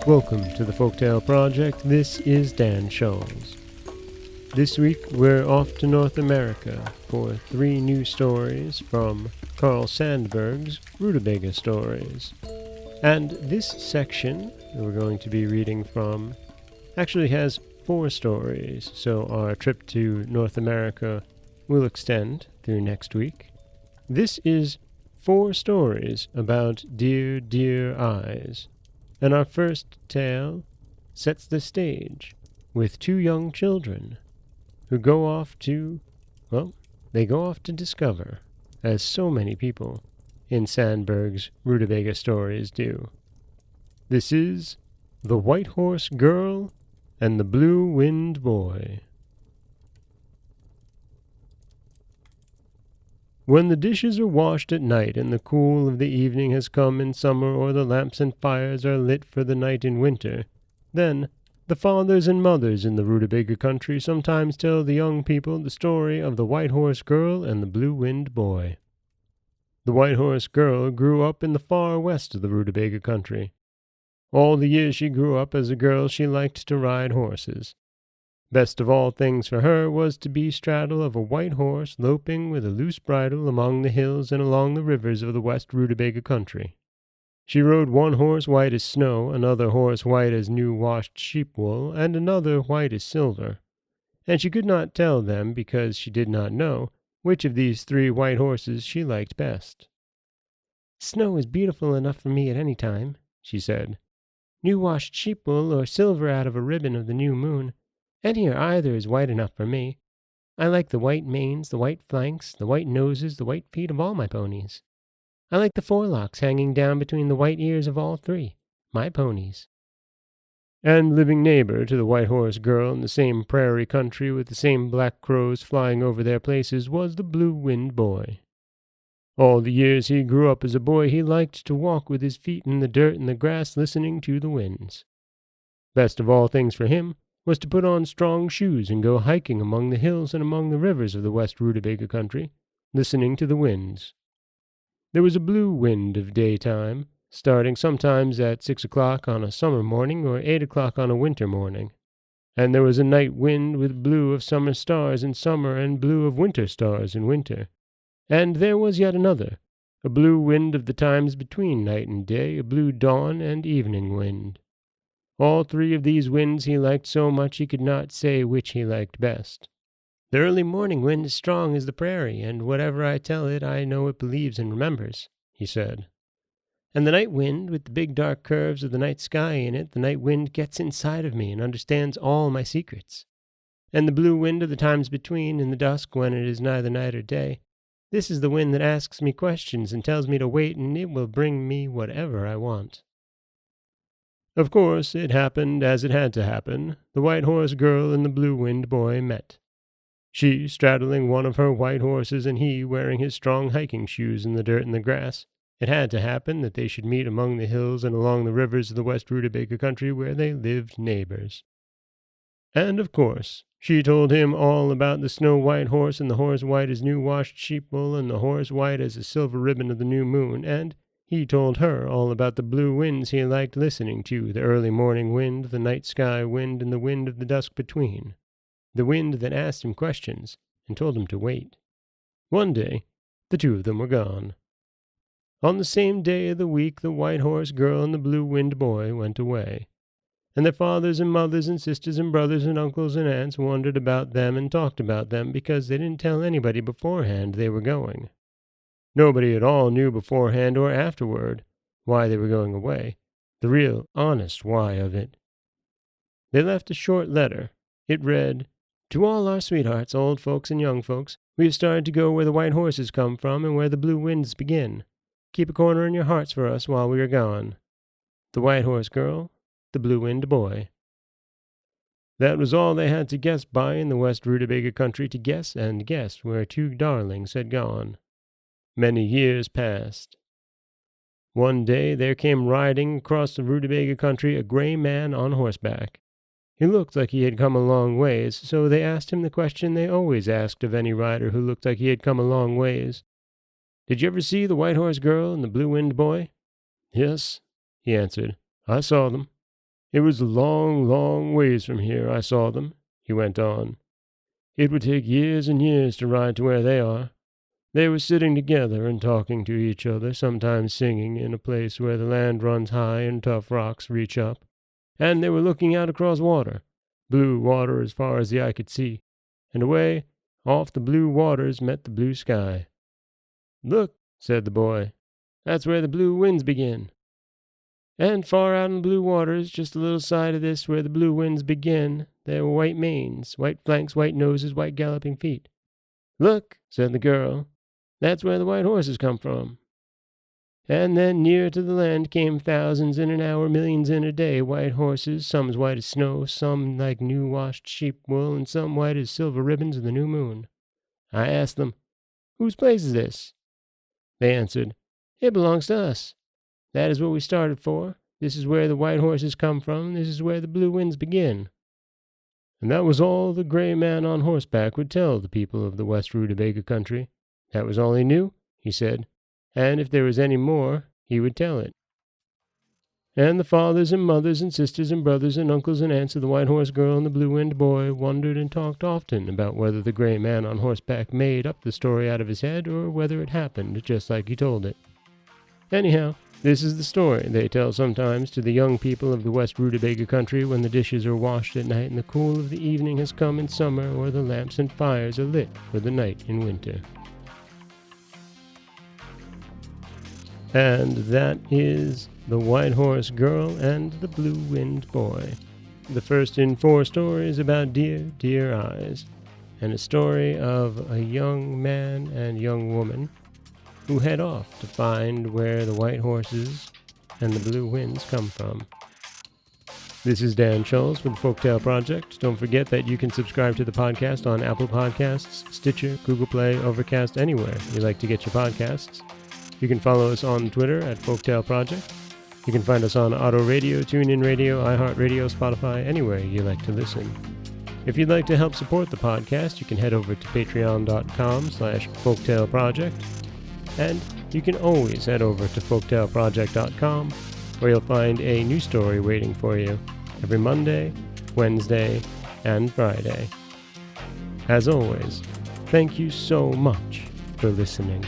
Welcome to the Folktale Project. This is Dan Scholes. This week we're off to North America for 3 new stories from Carl Sandburg's Rootabaga Stories. And this section that we're going to be reading from actually has 4 stories, so our trip to North America will extend through next week. This is 4 stories about Dear, Dear Eyes. And our first tale sets the stage with 2 young children who go off to discover, as so many people in Sandburg's Rootabaga Stories do. This is The White Horse Girl and the Blue Wind Boy. When the dishes are washed at night and the cool of the evening has come in summer, or the lamps and fires are lit for the night in winter, then the fathers and mothers in the Rootabaga Country sometimes tell the young people the story of the White Horse Girl and the Blue Wind Boy. The White Horse Girl grew up in the far west of the Rootabaga Country. All the years she grew up as a girl she liked to ride horses. Best of all things for her was to be straddle of a white horse loping with a loose bridle among the hills and along the rivers of the West Rootabaga Country. She rode one horse white as snow, another horse white as new-washed sheep wool, and another white as silver. And she could not tell them, because she did not know, which of these 3 white horses she liked best. "Snow is beautiful enough for me at any time," she said. "New-washed sheep wool or silver out of a ribbon of the new moon. Any or either is white enough for me. I like the white manes, the white flanks, the white noses, the white feet of all my ponies. I like the forelocks hanging down between the white ears of all 3, my ponies." And living neighbor to the White Horse Girl in the same prairie country with the same black crows flying over their places was the Blue Wind Boy. All the years he grew up as a boy he liked to walk with his feet in the dirt and the grass listening to the winds. Best of all things for him was to put on strong shoes and go hiking among the hills and among the rivers of the West Rootabaga Country, listening to the winds. There was a blue wind of daytime, starting sometimes at 6 o'clock on a summer morning or 8 o'clock on a winter morning. And there was a night wind with blue of summer stars in summer and blue of winter stars in winter. And there was yet another, a blue wind of the times between night and day, a blue dawn and evening wind. All 3 of these winds he liked so much he could not say which he liked best. "The early morning wind is strong as the prairie, and whatever I tell it I know it believes and remembers," he said. "And the night wind, with the big dark curves of the night sky in it, the night wind gets inside of me and understands all my secrets. And the blue wind of the times between, in the dusk when it is neither night or day, this is the wind that asks me questions and tells me to wait, and it will bring me whatever I want." Of course, it happened as it had to happen. The White Horse Girl and the Blue Wind Boy met. She straddling one of her white horses and he wearing his strong hiking shoes in the dirt and the grass. It had to happen that they should meet among the hills and along the rivers of the West Rootabaga Country where they lived neighbors. And of course, she told him all about the snow-white horse and the horse white as new-washed sheep wool and the horse white as a silver ribbon of the new moon, and he told her all about the blue winds he liked listening to, the early morning wind, the night sky wind, and the wind of the dusk between, the wind that asked him questions and told him to wait. One day, the 2 of them were gone. On the same day of the week, the White Horse Girl and the Blue Wind Boy went away, and their fathers and mothers and sisters and brothers and uncles and aunts wondered about them and talked about them because they didn't tell anybody beforehand they were going. Nobody at all knew beforehand or afterward why they were going away, the real, honest why of it. They left a short letter. It read, "To all our sweethearts, old folks and young folks, we have started to go where the white horses come from and where the blue winds begin. Keep a corner in your hearts for us while we are gone. The White Horse Girl, the Blue Wind Boy." That was all they had to guess by in the West Rootabaga Country, to guess and guess where 2 darlings had gone. Many years passed. One day there came riding across the Rootabaga Country a gray man on horseback. He looked like he had come a long ways, so they asked him the question they always asked of any rider who looked like he had come a long ways. "Did you ever see the White Horse Girl and the Blue-Winged Boy?" "Yes," he answered. "I saw them. It was a long, long ways from here I saw them," he went on. "It would take years and years to ride to where they are. They were sitting together and talking to each other, sometimes singing, in a place where the land runs high and tough rocks reach up. And they were looking out across water, blue water as far as the eye could see, and away off the blue waters met the blue sky. 'Look,' said the boy, 'that's where the blue winds begin. And far out in the blue waters, just a little side of this where the blue winds begin, there were white manes, white flanks, white noses, white galloping feet.' 'Look,' said the girl, 'that's where the white horses come from.' And then near to the land came thousands in an hour, millions in a day, white horses, some as white as snow, some like new-washed sheep wool, and some white as silver ribbons of the new moon. I asked them, 'Whose place is this?' They answered, 'It belongs to us. That is what we started for. This is where the white horses come from. This is where the blue winds begin.' And that was all the gray man on horseback would tell the people of the West Rootabaga Country. That was all he knew, he said, and if there was any more, he would tell it. And the fathers and mothers and sisters and brothers and uncles and aunts of the White Horse Girl and the Blue-Winged Boy wondered and talked often about whether the gray man on horseback made up the story out of his head or whether it happened just like he told it. Anyhow, this is the story they tell sometimes to the young people of the West Rootabaga Country when the dishes are washed at night and the cool of the evening has come in summer, or the lamps and fires are lit for the night in winter. And that is The White Horse Girl and the Blue-Winged Boy. The first in 4 stories about dear, dear eyes, and a story of a young man and young woman who head off to find where the white horses and the blue winds come from. This is Dan Schulz with the Folktale Project. Don't forget that you can subscribe to the podcast on Apple Podcasts, Stitcher, Google Play, Overcast, anywhere you like to get your podcasts. You can follow us on Twitter at Folktale Project. You can find us on Auto Radio, TuneIn Radio, iHeartRadio, Spotify, anywhere you like to listen. If you'd like to help support the podcast, you can head over to patreon.com/folktaleproject. And you can always head over to folktaleproject.com, where you'll find a new story waiting for you every Monday, Wednesday, and Friday. As always, thank you so much for listening.